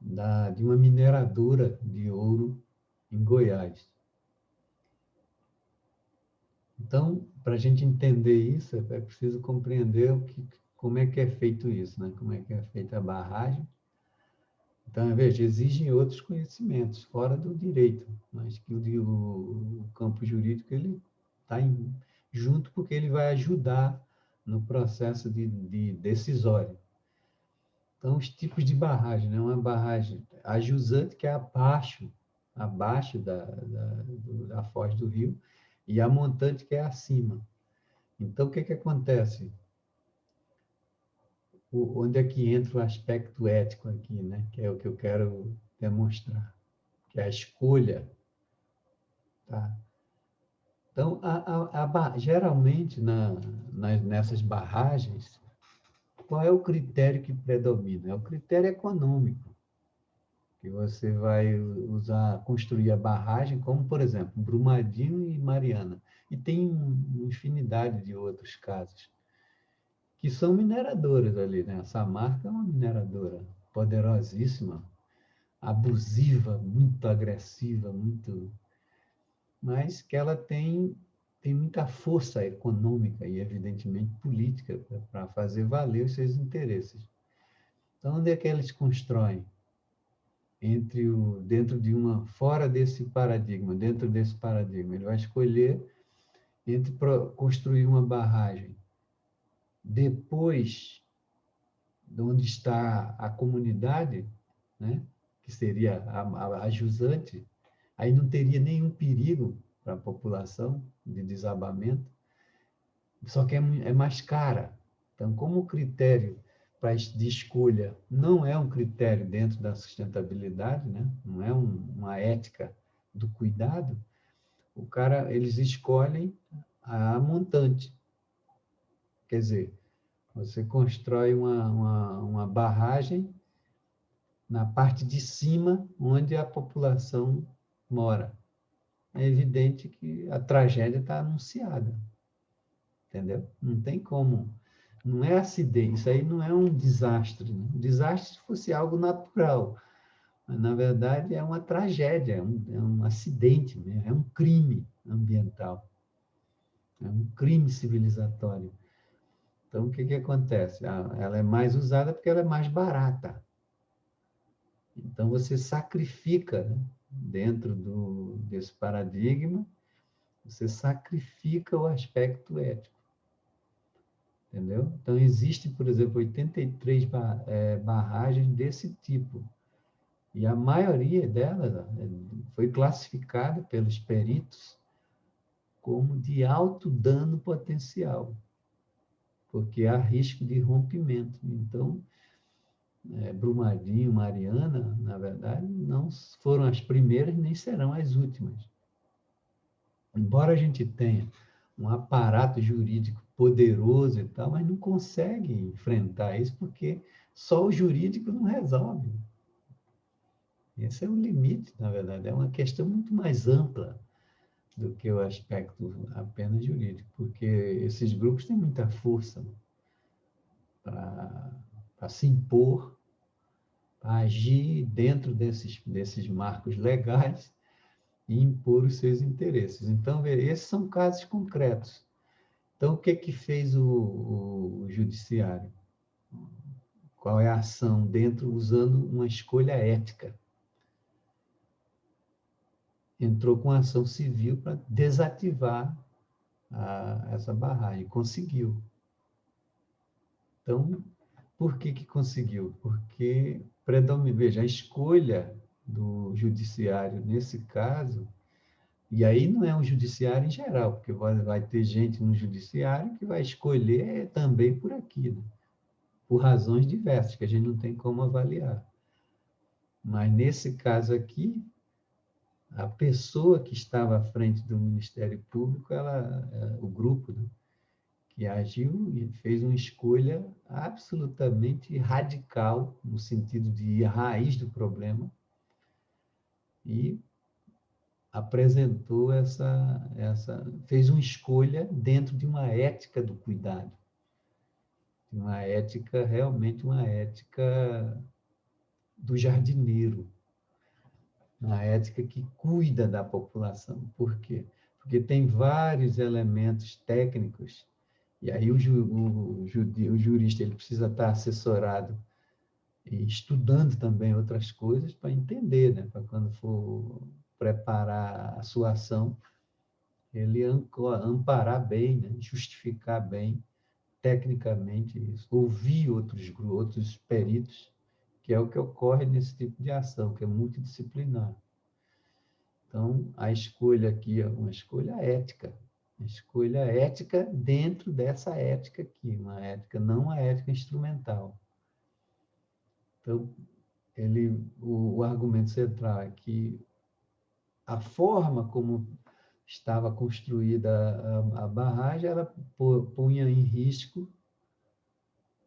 Speaker 1: de uma mineradora de ouro em Goiás. Então, para a gente entender isso, é preciso compreender como é que é feito isso, né? Como é que é feita a barragem. Então, veja, exigem outros conhecimentos, fora do direito, mas que o campo jurídico ele está junto porque ele vai ajudar no processo de decisório. Então, os tipos de barragem, né? Uma barragem ajusante, que é abaixo da foz do rio, e a montante, que é acima. Então, o que acontece? Onde é que entra o aspecto ético aqui, né? Que é o que eu quero demonstrar, que é a escolha. Tá? Então, geralmente, nessas barragens, qual é o critério que predomina? É o critério econômico, que você vai construir a barragem, como, por exemplo, Brumadinho e Mariana. E tem uma infinidade de outros casos, que são mineradoras ali, né? A Samarco é uma mineradora poderosíssima, abusiva, muito agressiva, mas que ela tem muita força econômica e, evidentemente, política para fazer valer os seus interesses. Então, onde é que eles constroem? Fora desse paradigma, dentro desse paradigma, ele vai escolher entre construir uma barragem depois de onde está a comunidade, né, que seria a jusante, aí não teria nenhum perigo para a população de desabamento, só que é mais cara. Então, como o critério de escolha não é um critério dentro da sustentabilidade, né, não é uma ética do cuidado, eles escolhem a montante. Quer dizer, você constrói uma barragem na parte de cima, onde a população mora. É evidente que a tragédia está anunciada. Entendeu? Não tem como. Não é acidente, isso aí não é um desastre. Né? Um desastre se fosse algo natural. Mas, na verdade, é uma tragédia, é um acidente, né? É um crime ambiental. É um crime civilizatório. Então, o que acontece? Ela é mais usada porque ela é mais barata. Então, você sacrifica, né? Dentro desse paradigma, você sacrifica o aspecto ético. Entendeu? Então, existem, por exemplo, 83 barragens desse tipo. E a maioria delas foi classificada pelos peritos como de alto dano potencial, porque há risco de rompimento. Então, Brumadinho, Mariana, na verdade, não foram as primeiras nem serão as últimas. Embora a gente tenha um aparato jurídico poderoso e tal, mas não consegue enfrentar isso porque só o jurídico não resolve. Esse é o limite, na verdade, é uma questão muito mais ampla. do que o aspecto apenas jurídico, porque esses grupos têm muita força para se impor, para agir dentro desses marcos legais e impor os seus interesses. Então, esses são casos concretos. Então, o que fez o judiciário? Qual é a ação dentro, usando uma escolha ética? Entrou com ação civil para desativar essa barragem. Conseguiu. Então, por que conseguiu? Porque, veja, a escolha do judiciário nesse caso, e aí não é um judiciário em geral, porque vai ter gente no judiciário que vai escolher também por aqui, né? Por razões diversas, que a gente não tem como avaliar. Mas, nesse caso aqui, a pessoa que estava à frente do Ministério Público, o grupo, né, que agiu e fez uma escolha absolutamente radical, no sentido de ir à raiz do problema, e apresentou fez uma escolha dentro de uma ética do cuidado, uma ética, realmente uma ética do jardineiro, uma ética que cuida da população. Por quê? Porque tem vários elementos técnicos, e aí o jurista ele precisa estar assessorado e estudando também outras coisas para entender, né? Para quando for preparar a sua ação, ele amparar bem, né? Justificar bem, tecnicamente isso, ouvir outros peritos, que é o que ocorre nesse tipo de ação, que é multidisciplinar. Então, a escolha aqui é uma escolha ética, uma escolha ética dentro dessa ética aqui, uma ética, não uma ética instrumental. Então, o argumento central é que a forma como estava construída a barragem, ela punha em risco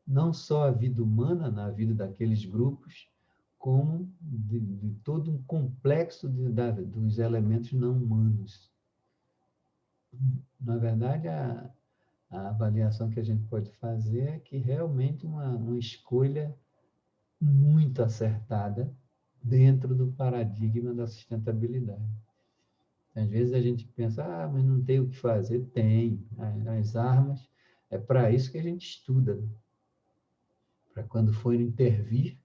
Speaker 1: não só a vida humana, na vida daqueles grupos, como de todo um complexo dos elementos não humanos. Na verdade, a avaliação que a gente pode fazer é que realmente uma escolha muito acertada dentro do paradigma da sustentabilidade. Às vezes a gente pensa, mas não tem o que fazer. Tem. As armas, é para isso que a gente estuda, né? Para quando for intervir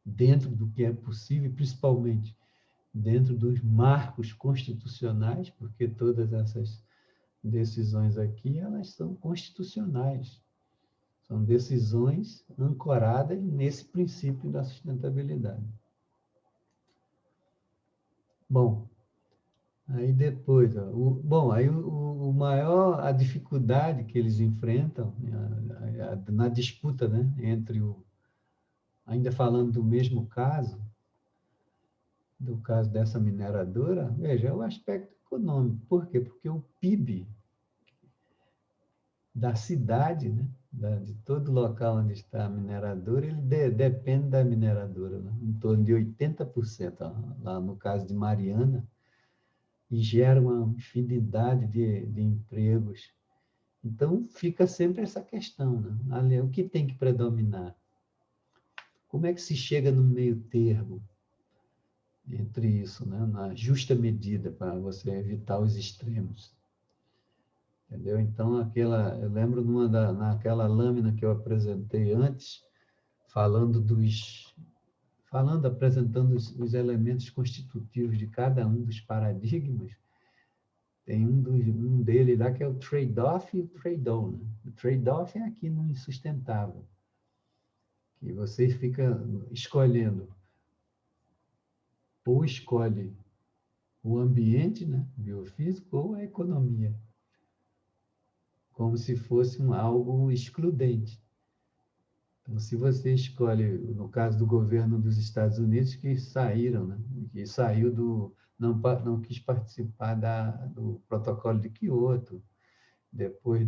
Speaker 1: dentro do que é possível, principalmente dentro dos marcos constitucionais, porque todas essas decisões aqui, elas são constitucionais. São decisões ancoradas nesse princípio da sustentabilidade. Bom, aí depois, a dificuldade que eles enfrentam na disputa, né, ainda falando do mesmo caso, do caso dessa mineradora, veja, é o aspecto econômico. Por quê? Porque o PIB da cidade, né, de todo local onde está a mineradora, ele depende da mineradora, né? Em torno de 80%, lá no caso de Mariana, e gera uma infinidade de empregos. Então, fica sempre essa questão, né? O que tem que predominar? Como é que se chega no meio termo entre isso, né? Na justa medida, para você evitar os extremos? Entendeu? Então, eu lembro naquela lâmina que eu apresentei antes, apresentando os elementos constitutivos de cada um dos paradigmas, tem um dele lá que é o trade-off e o trade-on, né? O trade-off é aqui no insustentável, que você fica escolhendo, ou escolhe o ambiente, né, biofísico, ou a economia, como se fosse algo excludente. Então, se você escolhe, no caso do governo dos Estados Unidos, que saíram, né, que saiu não quis participar do protocolo de Quioto, depois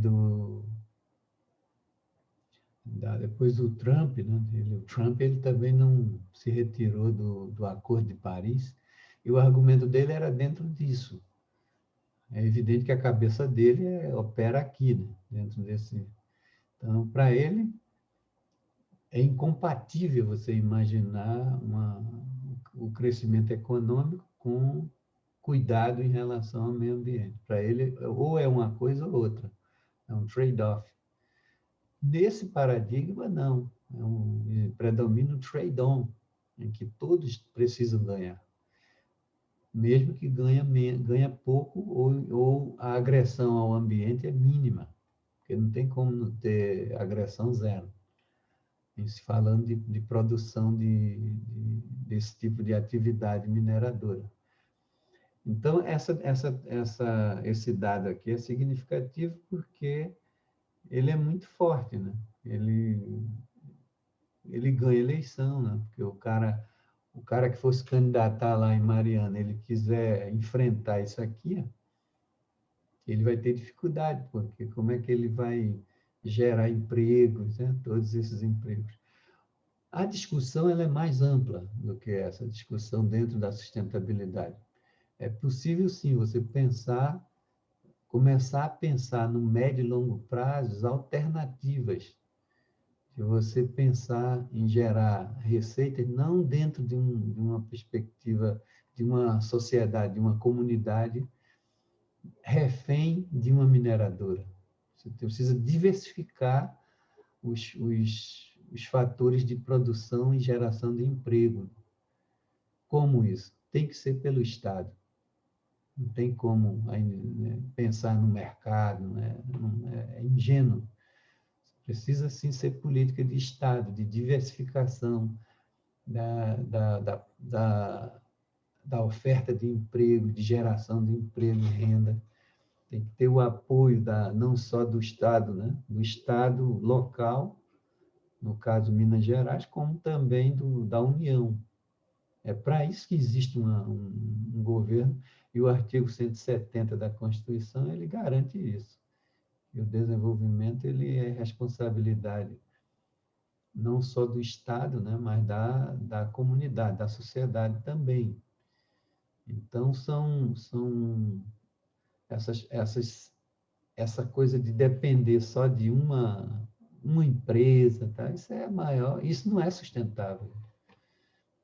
Speaker 1: depois do Trump, né? O Trump ele também não se retirou do Acordo de Paris, e o argumento dele era dentro disso. É evidente que a cabeça dele opera aqui, né? Dentro desse... Então, para ele, é incompatível você imaginar o crescimento econômico com cuidado em relação ao meio ambiente. Para ele, ou é uma coisa ou outra. É um trade-off. Nesse paradigma, não. Predomina o trade-on, em que todos precisam ganhar. Mesmo que ganha pouco ou a agressão ao ambiente é mínima, porque não tem como ter agressão zero. Se falando de produção desse tipo de atividade mineradora. Então, esse dado aqui é significativo porque ele é muito forte, né? Ele ganha eleição, né? Porque o cara que fosse candidatar lá em Mariana, ele quiser enfrentar isso aqui, ele vai ter dificuldade, porque como é que ele vai gerar empregos, né? Todos esses empregos. A discussão ela é mais ampla do que essa discussão dentro da sustentabilidade. É possível, sim, você começar a pensar no médio e longo prazo alternativas, de você pensar em gerar receitas não dentro de uma perspectiva de uma sociedade, de uma comunidade refém de uma mineradora. Você precisa diversificar os fatores de produção e geração de emprego. Como isso? Tem que ser pelo Estado. Não tem como pensar no mercado, né? É ingênuo. Precisa, sim, ser política de Estado, de diversificação da oferta de emprego, de geração de emprego e renda. Tem que ter o apoio não só do Estado, né? Do Estado local, no caso Minas Gerais, como também da União. É para isso que existe um governo, e o artigo 170 da Constituição, ele garante isso. E o desenvolvimento ele é responsabilidade não só do Estado, né, mas da comunidade, da sociedade também. Então, essa coisa de depender só de uma empresa, tá? Isso é maior, isso não é sustentável.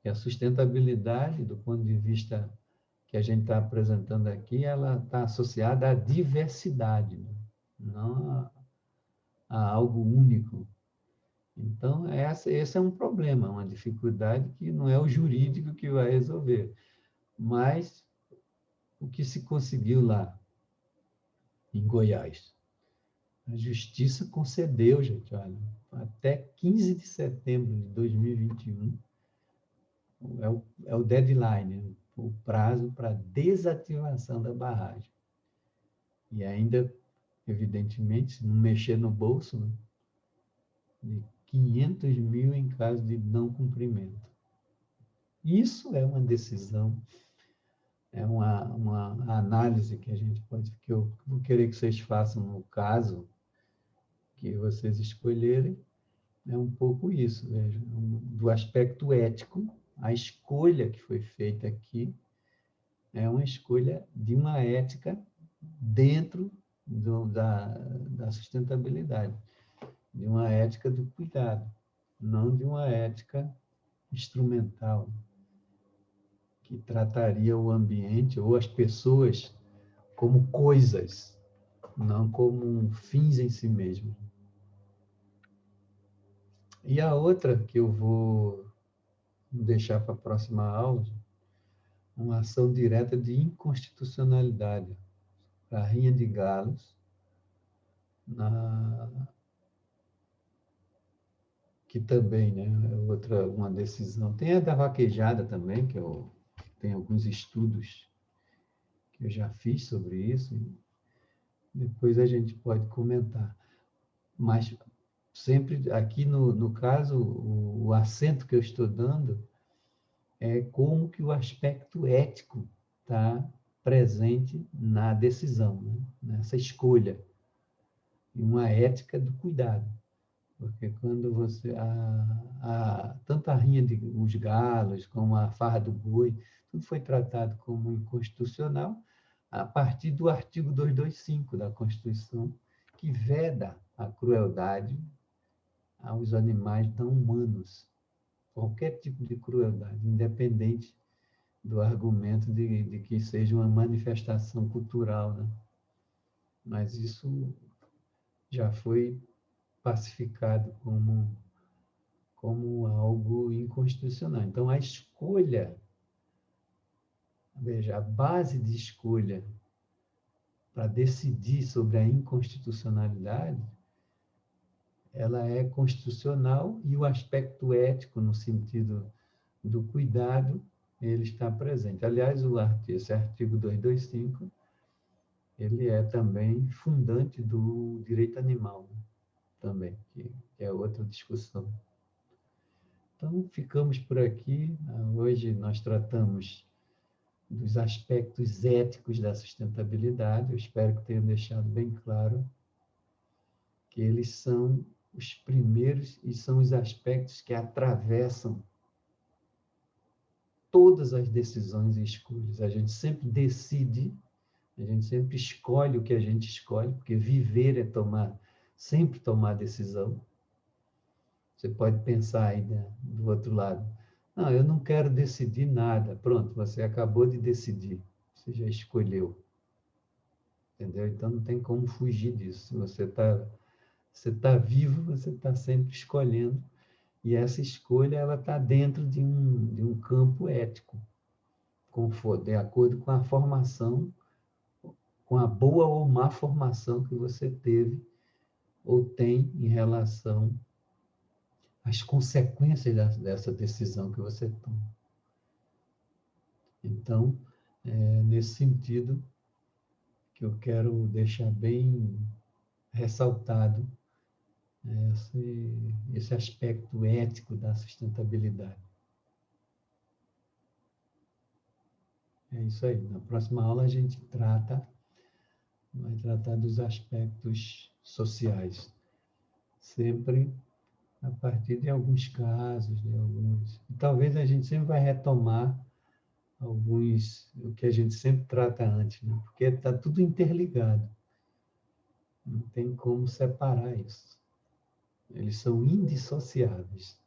Speaker 1: E a sustentabilidade, do ponto de vista que a gente está apresentando aqui, ela está associada à diversidade, né? Não a algo único. Então, esse é um problema, uma dificuldade que não é o jurídico que vai resolver. Mas o que se conseguiu lá, em Goiás? A justiça concedeu, gente, olha, até 15 de setembro de 2021, é o deadline, o prazo para desativação da barragem. E ainda, evidentemente, se não mexer no bolso, né, de 500 mil em caso de não cumprimento. Isso é uma decisão, é uma análise que a gente pode, que eu vou querer que vocês façam no caso que vocês escolherem, é um pouco isso, veja, do aspecto ético, a escolha que foi feita aqui é uma escolha de uma ética dentro da sustentabilidade, de uma ética do cuidado, não de uma ética instrumental, que trataria o ambiente ou as pessoas como coisas, não como fins em si mesmo. E a outra que eu vou deixar para a próxima aula, uma ação direta de inconstitucionalidade para a Rinha de Galos, que também, né, é uma decisão. Tem a da vaquejada também, que tem alguns estudos que eu já fiz sobre isso, e depois a gente pode comentar. Mas sempre aqui no caso, o acento que eu estou dando é como que o aspecto ético está presente na decisão, né? Nessa escolha. E uma ética do cuidado. Porque quando você... tanto a rinha os galos, como a farra do boi, tudo foi tratado como inconstitucional, a partir do artigo 225 da Constituição, que veda a crueldade aos animais não humanos. Qualquer tipo de crueldade, independente do argumento de que seja uma manifestação cultural, né? Mas isso já foi pacificado como algo inconstitucional. Então, a escolha, veja, a base de escolha para decidir sobre a inconstitucionalidade, ela é constitucional e o aspecto ético, no sentido do cuidado, ele está presente. Aliás, esse artigo 225, ele é também fundante do direito animal, né? Também, que é outra discussão. Então, ficamos por aqui. Hoje nós tratamos dos aspectos éticos da sustentabilidade. Eu espero que tenha deixado bem claro que eles são os primeiros e são os aspectos que atravessam todas as decisões e escolhas. A gente sempre decide, a gente sempre escolhe o que a gente escolhe, porque viver é sempre tomar decisão. Você pode pensar aí, né, do outro lado. Não, eu não quero decidir nada. Pronto, você acabou de decidir. Você já escolheu. Entendeu? Então não tem como fugir disso. Se você tá vivo, você está sempre escolhendo. E essa escolha ela está dentro de um campo ético, de acordo com a formação, com a boa ou má formação que você teve ou tem em relação às consequências dessa decisão que você toma. Então, nesse sentido, que eu quero deixar bem ressaltado esse aspecto ético da sustentabilidade. É isso aí. Na próxima aula a gente vai tratar dos aspectos sociais, sempre a partir de alguns casos, e talvez a gente sempre vai retomar o que a gente sempre trata antes, né? Porque está tudo interligado. Não tem como separar isso. Eles são indissociáveis.